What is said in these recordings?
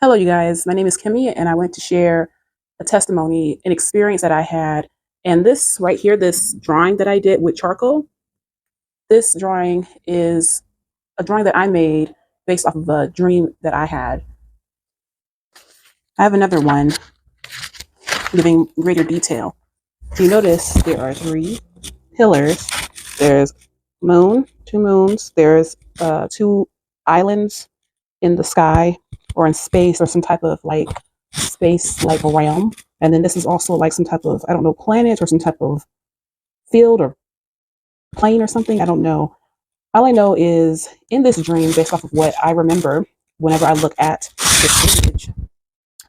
Hello, you guys. My name is Kimmy, and I went to share a testimony, an experience that I had. And this right here, this drawing that I did with charcoal, this drawing is a drawing that I made based off of a dream that I had. I have another one giving greater detail. You notice there are three pillars. There's two moons. There's two islands in the sky or in space or some type of like space like realm. And then this is also like some type of, I don't know, planet or some type of field or plane or something. I don't know. All I know is in this dream, based off of what I remember, whenever I look at this image,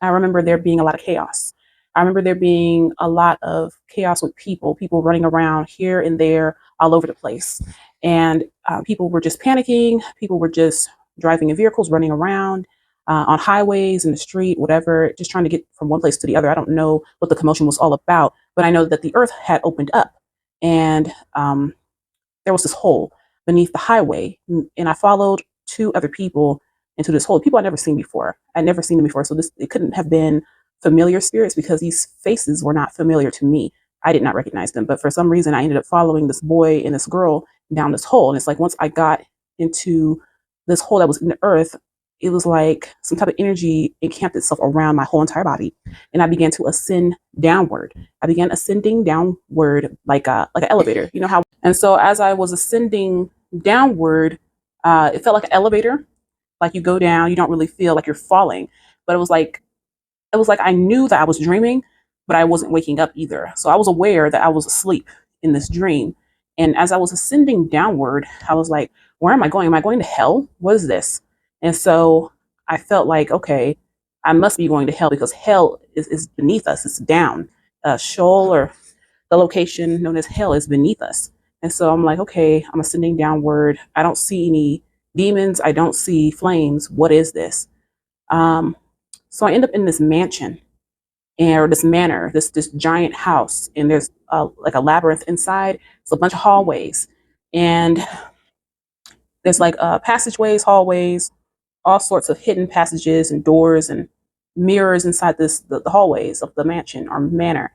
I remember there being a lot of chaos. I remember there being a lot of chaos with people running around here and there, all over the place. And people were just panicking. People were just driving in vehicles, running around on highways, in the street, whatever, just trying to get from one place to the other. I don't know what the commotion was all about, but I know that the earth had opened up and there was this hole beneath the highway. And I followed two other people into this hole. People I'd never seen before. I'd never seen them before. So this it couldn't have been familiar spirits because these faces were not familiar to me. I did not recognize them. But for some reason I ended up following this boy and this girl down this hole. And it's like once I got into this hole that was in the earth, it was like some type of energy encamped itself around my whole entire body. And I began to ascend downward. I began ascending downward like an elevator. You know how, and so as I was ascending downward, it felt like an elevator. Like you go down, you don't really feel like you're falling, but it was like I knew that I was dreaming, but I wasn't waking up either. So I was aware that I was asleep in this dream. And as I was ascending downward, I was like, where am I going? Am I going to hell? What is this? And so I felt like, okay, I must be going to hell because hell is beneath us. It's down. Sheol, or the location known as hell, is beneath us. And so I'm like, okay, I'm ascending downward. I don't see any demons. I don't see flames. What is this? Um, so I end up in this mansion or this manor, this giant house, and there's like a labyrinth inside. It's a bunch of hallways, and there's like passageways, hallways, all sorts of hidden passages and doors and mirrors inside the hallways of the mansion or manor.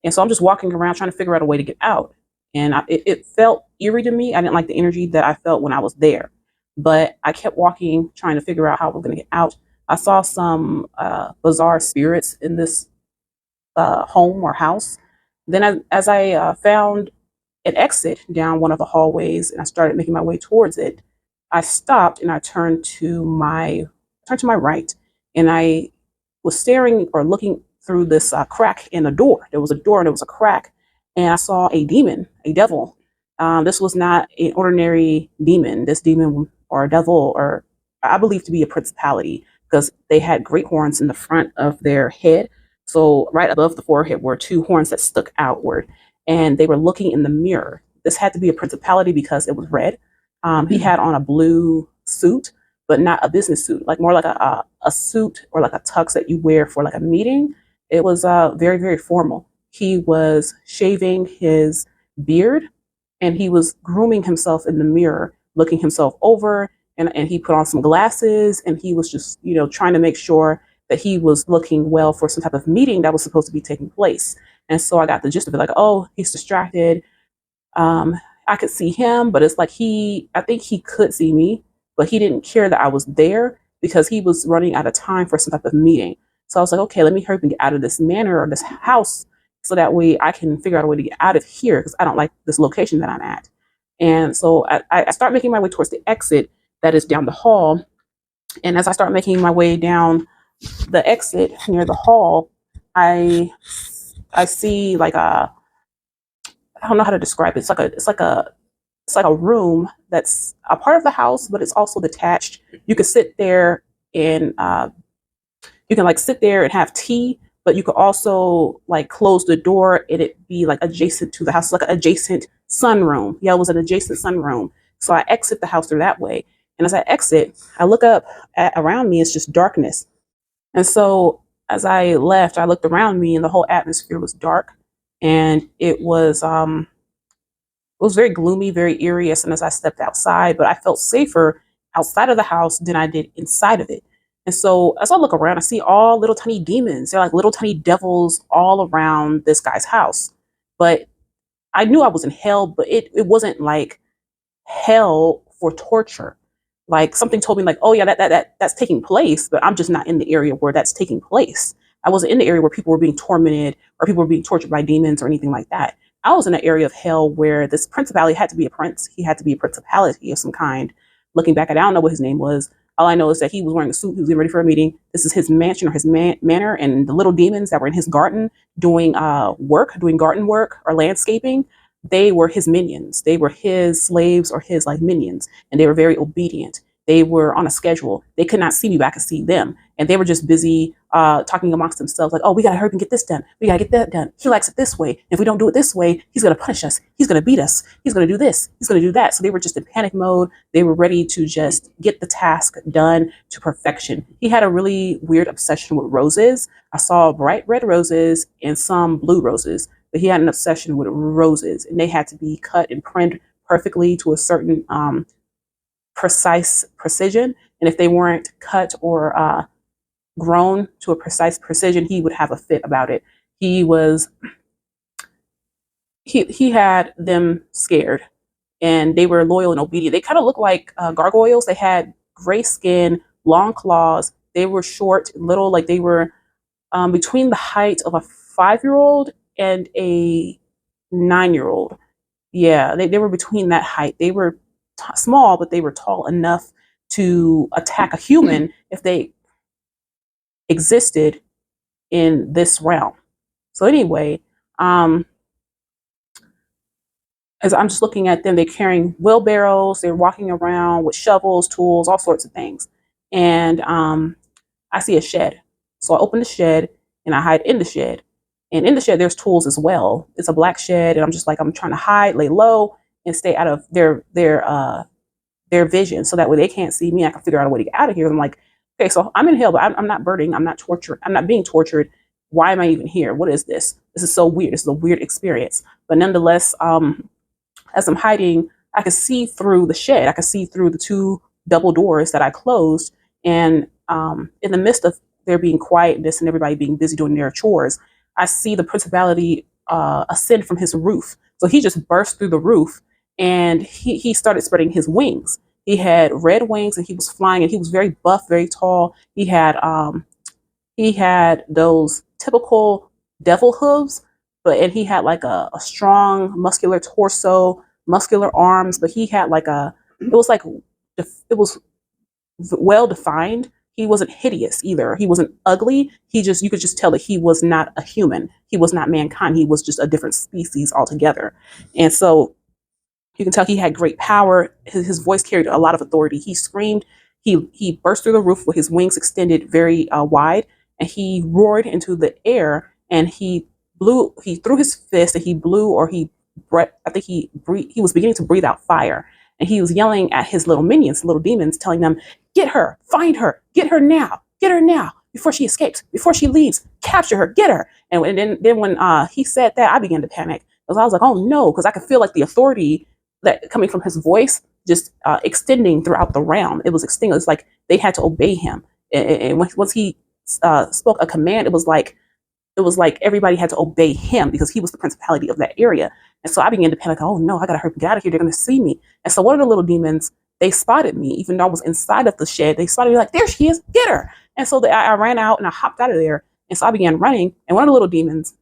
And so I'm just walking around trying to figure out a way to get out. And it felt eerie to me. I didn't like the energy that I felt when I was there, but I kept walking, trying to figure out how we're going to get out. I saw some bizarre spirits in this home or house. Then, as I found an exit down one of the hallways, and I started making my way towards it, I stopped and I turned to my right, and I was staring or looking through this crack in the door. There was a door and there was a crack, and I saw a demon, a devil. This was not an ordinary demon. This demon or a devil, or I believe to be a principality, because they had great horns in the front of their head. So right above the forehead were two horns that stuck outward, and they were looking in the mirror. This had to be a principality because it was red. He had on a blue suit, but not a business suit, like more like a suit or like a tux that you wear for like a meeting. It was very, very formal. He was shaving his beard and he was grooming himself in the mirror, looking himself over, and he put on some glasses and he was just, trying to make sure that he was looking well for some type of meeting that was supposed to be taking place. And so I got the gist of it, like, oh, he's distracted. I could see him, but it's like I think he could see me, but he didn't care that I was there because he was running out of time for some type of meeting. So I was like, okay, let me hurry up and get out of this manor or this house so that way I can figure out a way to get out of here because I don't like this location that I'm at. And so I start making my way towards the exit that is down the hall. And as I start making my way down the exit near the hall, I see like I don't know how to describe it. It's like a room that's a part of the house, but it's also detached. You could sit there and you can like sit there and have tea, but you could also like close the door and it be like adjacent to the house, like an adjacent sunroom. Yeah, it was an adjacent sunroom. So I exit the house through that way. And as I exit, I look up around me, it's just darkness. And so as I left, I looked around me and the whole atmosphere was dark. And it was very gloomy, very eerie as soon as I stepped outside, but I felt safer outside of the house than I did inside of it. And so as I look around, I see all little tiny demons. They're like little tiny devils all around this guy's house. But I knew I was in hell, but it wasn't like hell for torture. Like something told me like, oh yeah, that's taking place, but I'm just not in the area where that's taking place. I wasn't in the area where people were being tormented or people were being tortured by demons or anything like that. I was in an area of hell where this principality had to be a prince. He had to be a principality of some kind. Looking back at it, I don't know what his name was. All I know is that he was wearing a suit. He was getting ready for a meeting. This is his mansion or his manor, and the little demons that were in his garden doing doing garden work or landscaping, they were his minions. They were his slaves or his like minions, and they were very obedient. They were on a schedule. They could not see me, but I could see them, and they were just busy talking amongst themselves, like, "Oh, we gotta hurry and get this done. We gotta get that done. He likes it this way. If we don't do it this way, he's gonna punish us. He's gonna beat us. He's gonna do this. He's gonna do that." So they were just in panic mode. They were ready to just get the task done to perfection. He had a really weird obsession with roses. I saw bright red roses and some blue roses, but he had an obsession with roses, and they had to be cut and printed perfectly to a certain precise precision. And if they weren't cut or grown to a precise precision, he would have a fit about it. He was he had them scared, and they were loyal and obedient. They kind of looked like gargoyles. They had gray skin, long claws. They were short, little, like they were between the height of a 5-year old and a 9-year old. Yeah, they were between that height. They were small, but they were tall enough to attack a human if they existed in this realm. So anyway, as I'm just looking at them, they're carrying wheelbarrows, they're walking around with shovels, tools, all sorts of things. And I see a shed. So I open the shed and I hide in the shed. And in the shed, there's tools as well. It's a black shed, and I'm just like, I'm trying to hide, lay low, and stay out of their vision, so that way they can't see me. I can figure out a way to get out of here. I'm like, okay, so I'm in hell, but I'm not burning. I'm not tortured. I'm not being tortured. Why am I even here? What is this? This is so weird. This is a weird experience. But nonetheless, as I'm hiding, I could see through the shed. I could see through the 2 double doors that I closed. And in the midst of there being quietness and everybody being busy doing their chores, I see the principality ascend from his roof. So he just burst through the roof, and he started spreading his wings. He had red wings, and he was flying, and he was very buff, very tall. He had those typical devil hooves, and he had like a strong muscular torso, muscular arms, but he had like it was well defined. He wasn't hideous either. He wasn't ugly. You could just tell that he was not a human. He was not mankind. He was just a different species altogether. And so you can tell he had great power. His voice carried a lot of authority. He screamed. He burst through the roof with his wings extended very wide, and he roared into the air, and he blew. He threw his fist, and he blew, or he I think he breathed. He was beginning to breathe out fire, and he was yelling at his little minions, little demons, telling them, "Get her, find her, get her now, before she escapes, before she leaves, capture her, get her." And then when he said that, I began to panic, because I was like, "Oh no," because I could feel like the authority that coming from his voice just extending throughout the realm. It was extending. It's like they had to obey him. And once he spoke a command, it was like everybody had to obey him, because he was the principality of that area. And so I began to panic. Oh no, I gotta hurry, get out of here. They're gonna see me. And so one of the little demons, they spotted me, even though I was inside of the shed. They spotted me, like, there she is, get her. And so I ran out and I hopped out of there. And so I began running. And one of the little demons,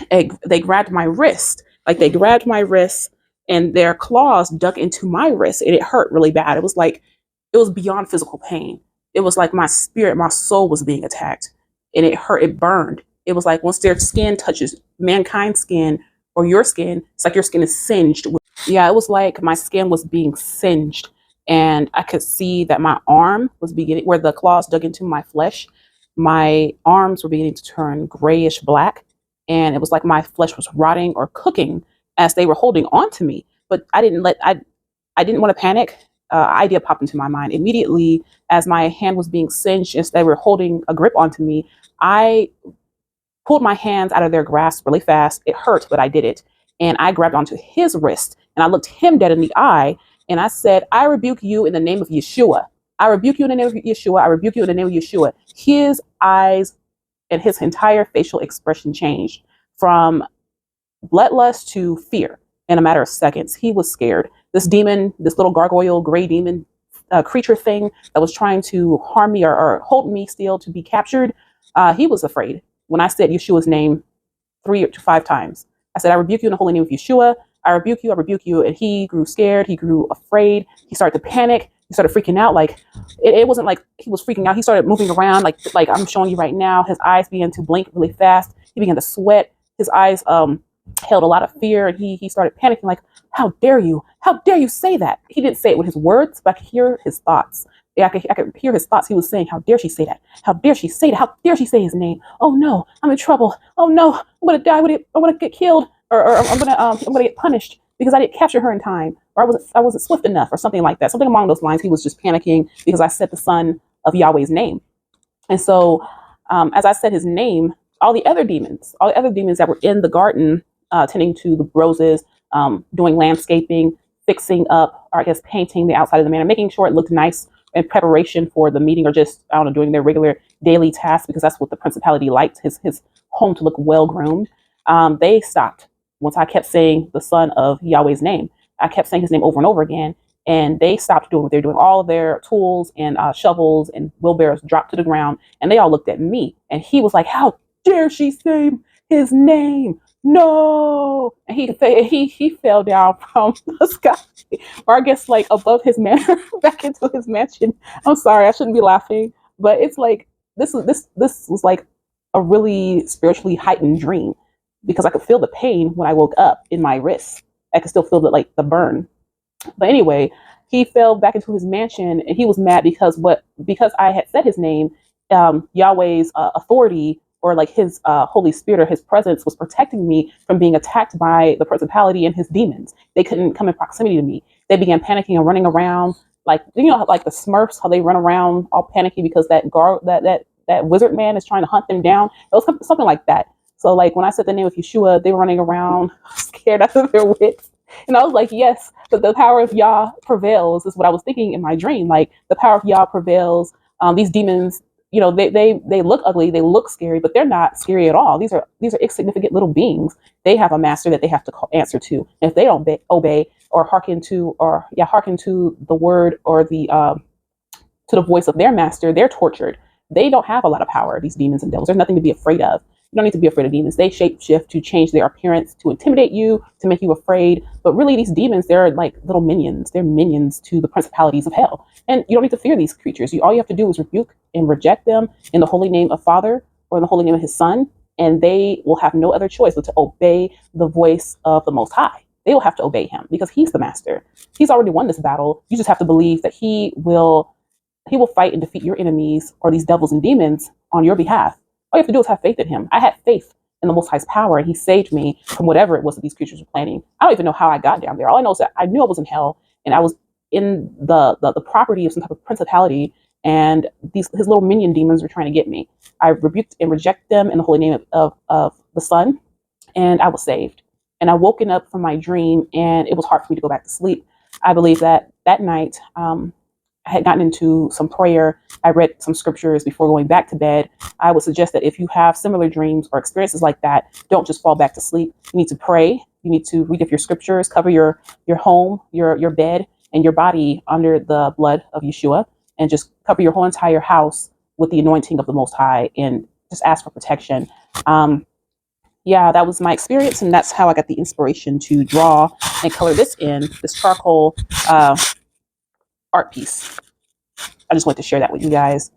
they grabbed my wrist. Like they grabbed my wrist, and their claws dug into my wrist, and it hurt really bad. It was beyond physical pain. It was like my spirit, my soul was being attacked, and it hurt, it burned. It was like once their skin touches mankind's skin or your skin, it's like your skin is singed. Yeah, it was like my skin was being singed, and I could see that my arm was beginning, where the claws dug into my flesh, my arms were beginning to turn grayish black, and it was like my flesh was rotting or cooking as they were holding on to me. But I didn't want to panic. Idea popped into my mind immediately as my hand was being singed, as they were holding a grip onto me. I pulled my hands out of their grasp really fast. It hurt, but I did it. And I grabbed onto his wrist, and I looked him dead in the eye, and I said, "I rebuke you in the name of Yeshua." I rebuke you in the name of Yeshua. I rebuke you in the name of Yeshua. His eyes and his entire facial expression changed from bloodlust to fear in a matter of seconds. He was scared. This demon, this little gargoyle gray demon creature thing that was trying to harm me or hold me still to be captured, he was afraid. When I said Yeshua's name 3 to 5 times, I said, I rebuke you in the holy name of Yeshua. I rebuke you. I rebuke you. And he grew scared. He grew afraid. He started to panic. He started freaking out. Like it wasn't like he was freaking out. He started moving around like I'm showing you right now. His eyes began to blink really fast. He began to sweat. His eyes held a lot of fear, and he started panicking like, how dare you say that? He didn't say it with his words, but I could hear his thoughts. Yeah, I could hear his thoughts. He was saying, how dare she say that? How dare she say that? How dare she say his name? Oh no, I'm in trouble. Oh no, I'm gonna die. I'm gonna get killed, or I'm gonna get punished because I didn't capture her in time, or I wasn't swift enough, or something like that. Something along those lines. He was just panicking because I said the son of Yahweh's name. And so, as I said his name, all the other demons that were in the garden, tending to the roses, doing landscaping, fixing up, or I guess painting the outside of the manor, making sure it looked nice in preparation for the meeting, or just, I don't know, doing their regular daily tasks, because that's what the principality liked, his home to look well groomed. They stopped once I kept saying the son of Yahweh's name. I kept saying his name over and over again, and they stopped doing what they're doing. All of their tools and shovels and wheelbarrows dropped to the ground, and they all looked at me. And he was like, "How dare she say his name? No!" And he fell down from the sky, or I guess like above his manor, back into his mansion. I'm sorry, I shouldn't be laughing, but it's like this was like a really spiritually heightened dream, because I could feel the pain when I woke up in my wrists. I could still feel the burn. But anyway, he fell back into his mansion, and he was mad because I had said his name. Yahweh's authority, or like his Holy Spirit, or his presence, was protecting me from being attacked by the principality and his demons. They couldn't come in proximity to me. They began panicking and running around, like, like the Smurfs, how they run around all panicky because that wizard man is trying to hunt them down. It was something like that. So like when I said the name of Yeshua, they were running around scared out of their wits. And I was like, yes, but the power of Yah prevails, is what I was thinking in my dream. Like, the power of Yah prevails. These demons, they look ugly, they look scary, but they're not scary at all. These are insignificant little beings. They have a master that they have to answer to. And if they don't obey or hearken to the word, or to the voice of their master, they're tortured. They don't have a lot of power, these demons and devils. There's nothing to be afraid of. You don't need to be afraid of demons. They shape shift to change their appearance, to intimidate you, to make you afraid. But really, these demons, they're like little minions. They're minions to the principalities of hell. And you don't need to fear these creatures. All you have to do is rebuke and reject them in the holy name of Father, or in the holy name of his Son. And they will have no other choice but to obey the voice of the Most High. They will have to obey him, because he's the master. He's already won this battle. You just have to believe that he will fight and defeat your enemies, or these devils and demons, on your behalf. All you have to do is have faith in him. I had faith in the Most High's power, and he saved me from whatever it was that these creatures were planning. I don't even know how I got down there. All I know is that I knew I was in hell, and I was in the property of some type of principality, and his little minion demons were trying to get me. I rebuked and rejected them in the holy name of the Son, and I was saved. And I woken up from my dream, and it was hard for me to go back to sleep. I believe that night, I had gotten into some prayer. I read some scriptures before going back to bed. I would suggest that if you have similar dreams or experiences like that, don't just fall back to sleep. You need to pray. You need to read up your scriptures, cover your home, your bed, and your body under the blood of Yeshua, and just cover your whole entire house with the anointing of the Most High, and just ask for protection. Yeah, that was my experience, and that's how I got the inspiration to draw and color this charcoal art piece. I just wanted to share that with you guys.